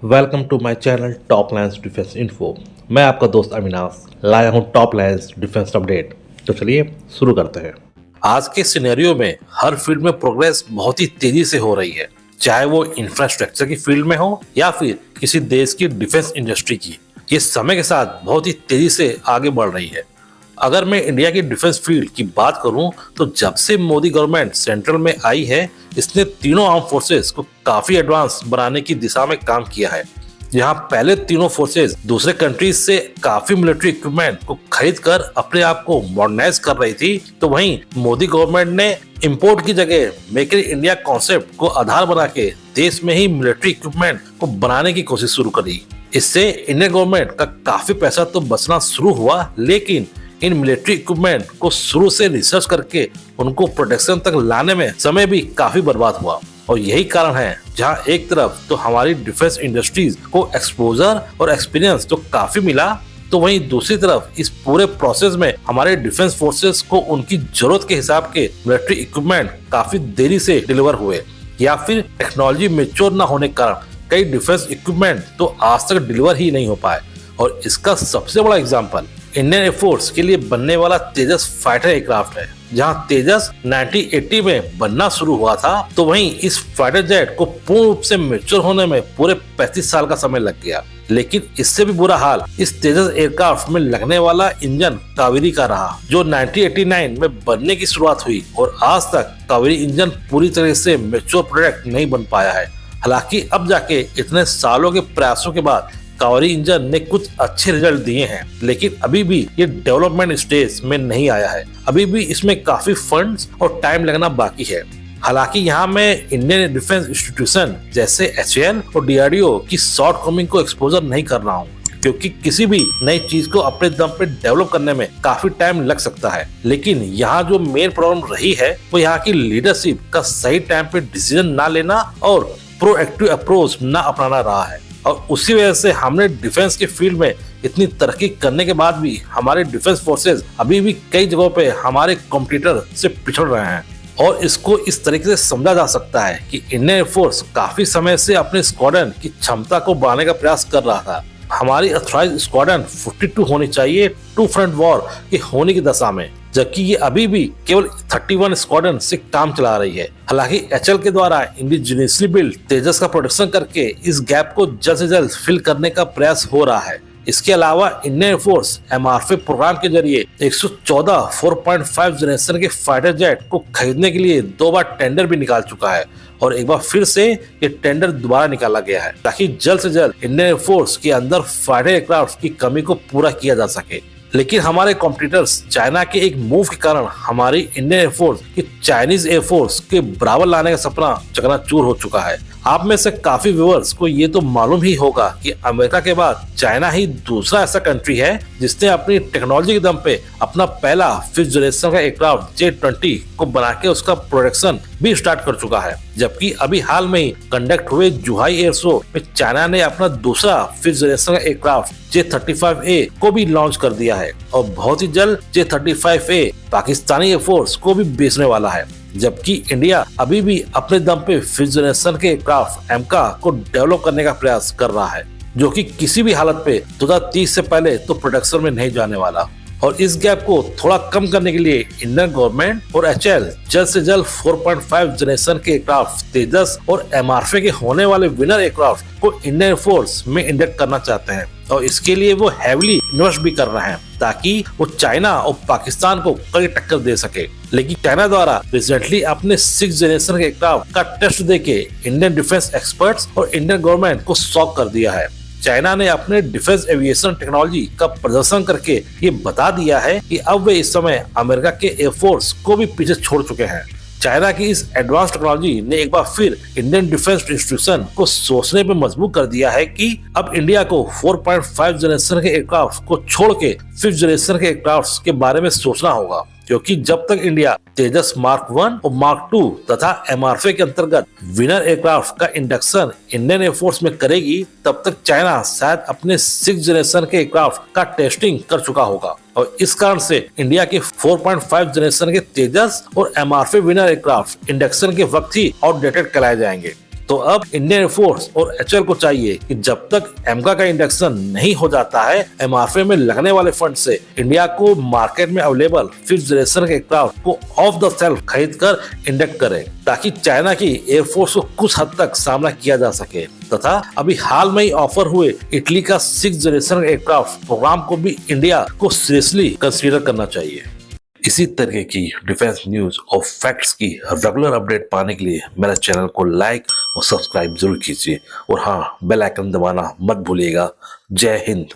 Welcome to my channel top lines defence info. मैं आपका दोस्त अविनाश लाया हूं टॉप लाइन्स डिफेंस अपडेट। तो चलिए शुरू करते हैं। आज के सिनेरियो में हर फील्ड में प्रोग्रेस बहुत ही तेजी से हो रही है, चाहे वो इंफ्रास्ट्रक्चर की फील्ड में हो या फिर किसी देश की डिफेंस इंडस्ट्री की। ये समय के साथ बहुत ही तेजी से आगे बढ़ रही है। अगर मैं इंडिया की डिफेंस फील्ड की बात करूं तो जब से मोदी गवर्नमेंट सेंट्रल में आई है, इसने तीनों आर्म फोर्सेस को काफी एडवांस बनाने की दिशा में काम किया है। यहाँ पहले तीनों फोर्सेस दूसरे कंट्रीज से काफी मिलिट्री इक्विपमेंट को खरीद कर अपने आप को मॉडर्नाइज कर रही थी, तो वहीं मोदी गवर्नमेंट ने इंपोर्ट की जगह मेक इन इंडिया कॉन्सेप्ट को आधार बना के देश में ही मिलिट्री इक्विपमेंट को बनाने की कोशिश शुरू करी। इससे इंडियन गवर्नमेंट का काफी पैसा तो बचना शुरू हुआ, लेकिन इन मिलिट्री इक्विपमेंट को शुरू से रिसर्च करके उनको प्रोडक्शन तक लाने में समय भी काफी बर्बाद हुआ। और यही कारण है जहां एक तरफ तो हमारी डिफेंस इंडस्ट्रीज को एक्सपोजर और एक्सपीरियंस तो काफी मिला, तो वहीं दूसरी तरफ इस पूरे प्रोसेस में हमारे डिफेंस फोर्सेस को उनकी जरूरत के हिसाब के मिलिट्री इक्विपमेंट काफी देरी से डिलीवर हुए, या फिर टेक्नोलॉजी मेच्योर न होने के कारण कई डिफेंस इक्विपमेंट तो आज तक डिलीवर ही नहीं हो पाए। और इसका सबसे बड़ा एग्जाम्पल इंडियन एयरफोर्स के लिए बनने वाला तेजस फाइटर एयरक्राफ्ट है। जहां तेजस 1980 में बनना शुरू हुआ था, तो वहीं इस फाइटर जेट को पूर्ण रूप से मैच्योर होने में पूरे 35 साल का समय लग गया। लेकिन इससे भी बुरा हाल इस तेजस एयरक्राफ्ट में लगने वाला इंजन कावेरी का रहा, जो 1989 में बनने की शुरुआत हुई और आज तक कावेरी इंजन पूरी तरह से मैच्योर प्रोडक्ट नहीं बन पाया है। हालांकि अब जाके इतने सालों के प्रयासों के बाद कावेरी इंजन ने कुछ अच्छे रिजल्ट दिए हैं, लेकिन अभी भी ये डेवलपमेंट स्टेज में नहीं आया है। अभी भी इसमें काफी फंड्स और टाइम लगना बाकी है। हालांकि यहाँ मैं इंडियन डिफेंस इंस्टीट्यूशन जैसे HAL और DRDO की शॉर्ट कमिंग को एक्सपोजर नहीं कर रहा हूँ, क्योंकि किसी भी नई चीज को अपने दम पे डेवलप करने में काफी टाइम लग सकता है। लेकिन यहाँ जो मेन प्रॉब्लम रही है वो यहाँ की लीडरशिप का सही टाइम पे डिसीजन ना लेना और प्रोएक्टिव अप्रोच ना अपनाना रहा है। और उसी वजह से हमने डिफेंस के फील्ड में इतनी तरक्की करने के बाद भी हमारे डिफेंस फोर्सेस अभी भी कई जगहों पे हमारे कॉम्पिटिटर से पिछड़ रहे हैं। और इसको इस तरीके से समझा जा सकता है कि इंडियन एयरफोर्स काफी समय से अपने स्क्वाड्रन की क्षमता को बढ़ाने का प्रयास कर रहा था। हमारी ऑथराइज्ड स्क्वाड्रन 42 होनी चाहिए टू फ्रंट वॉर के होने की दशा में, जबकि ये अभी भी केवल 31 स्क्वाड्रन से काम चला रही है। हालांकि HAL के द्वारा इंडिजिनियसली बिल्ड तेजस का प्रोडक्शन करके इस गैप को जल्द से जल्द फिल करने का प्रयास हो रहा है। इसके अलावा इंडियन एयरफोर्स MRF प्रोग्राम के जरिए 114 4.5 जनरेशन के फाइटर जेट को खरीदने के लिए 2 बार टेंडर भी निकाल चुका है, और एक बार फिर से ये टेंडर दोबारा निकाला गया है ताकि जल्द से जल्द इंडियन एयरफोर्स के अंदर फाइटर एयरक्राफ्ट की कमी को पूरा किया जा सके। लेकिन हमारे कॉम्पिटिटर्स चाइना के एक मूव के कारण हमारी इंडियन एयरफोर्स की चाइनीज एयरफोर्स के बराबर लाने का सपना चकनाचूर हो चुका है। आप में से काफी व्यूअर्स को ये तो मालूम ही होगा कि अमेरिका के बाद चाइना ही दूसरा ऐसा कंट्री है जिसने अपनी टेक्नोलॉजी के दम पे अपना पहला 5th जनरेशन का एयरक्राफ्ट J-20 को बना के उसका प्रोडक्शन भी स्टार्ट कर चुका है। जबकि अभी हाल में ही कंडक्ट हुए जुहाई एयर शो में चाइना ने अपना दूसरा 5th जनरेशन का एयरक्राफ्ट J-35A को भी लॉन्च कर दिया है, और बहुत ही जल्द J-35A पाकिस्तानी एयरफोर्स को भी बेचने वाला है। जबकि इंडिया अभी भी अपने दम पे 5th जनरेशन के एयरक्राफ्ट AMCA को डेवलप करने का प्रयास कर रहा है, जो कि किसी भी हालत पे 2030 से पहले तो प्रोडक्शन में नहीं जाने वाला। और इस गैप को थोड़ा कम करने के लिए इंडियन गवर्नमेंट और HAL जल्द से जल्द 4.5 जनरेशन के एयरक्राफ्ट तेजस और MRF के होने वाले विनर एयरक्राफ्ट को इंडियन एयरफोर्स में इंजेक्ट करना चाहते हैं, और इसके लिए वो हैविली इन्वेस्ट भी कर रहे हैं ताकि वो चाइना और पाकिस्तान को कड़ी टक्कर दे सके। लेकिन चाइना द्वारा रिसेंटली अपने 6th जनरेशन के एयरक्राफ्ट का टेस्ट देके इंडियन डिफेंस एक्सपर्ट्स और इंडियन गवर्नमेंट को शॉक कर दिया है। चाइना ने अपने डिफेंस एविएशन टेक्नोलॉजी का प्रदर्शन करके ये बता दिया है कि अब वे इस समय अमेरिका के एयरफोर्स को भी पीछे छोड़ चुके हैं। चाइना की इस एडवांस टेक्नोलॉजी ने एक बार फिर इंडियन डिफेंस इंस्टीट्यूशन को सोचने पे मजबूर कर दिया है कि अब इंडिया को 4.5 जनरेशन के एयरक्राफ्ट को छोड़ के 5th जनरेशन के एयरक्राफ्ट के बारे में सोचना होगा, क्योंकि जब तक इंडिया तेजस मार्क 1 और मार्क 2 तथा MRF के अंतर्गत विनर एयरक्राफ्ट का इंडक्शन इंडियन एयरफोर्स में करेगी, तब तक चाइना शायद अपने 6th जनरेशन के एयरक्राफ्ट का टेस्टिंग कर चुका होगा। और इस कारण से इंडिया के 4.5 जनरेशन के तेजस और MRF विनर एयरक्राफ्ट इंडक्शन के वक्त ही आउटडेटेड कहलाए जाएंगे। तो अब इंडियन एयरफोर्स और एचएएल को चाहिए कि जब तक एमका का इंडक्शन नहीं हो जाता है, एमआरएफ में लगने वाले फंड से इंडिया को मार्केट में अवेलेबल 5th जनरेशन के एयरक्राफ्ट को ऑफ द शेल्फ खरीद कर इंडक्ट करे, ताकि चाइना की एयरफोर्स को कुछ हद तक सामना किया जा सके। तथा अभी हाल में ही ऑफर हुए इटली का 6th जनरेशन एयरक्राफ्ट प्रोग्राम को भी इंडिया को सीरियसली कंसीडर करना चाहिए। इसी तरह की डिफेंस न्यूज और फैक्ट्स की रेगुलर अपडेट पाने के लिए मेरे चैनल को लाइक और सब्सक्राइब जरूर कीजिए और हाँ, बेल आइकन दबाना मत भूलिएगा। जय हिंद।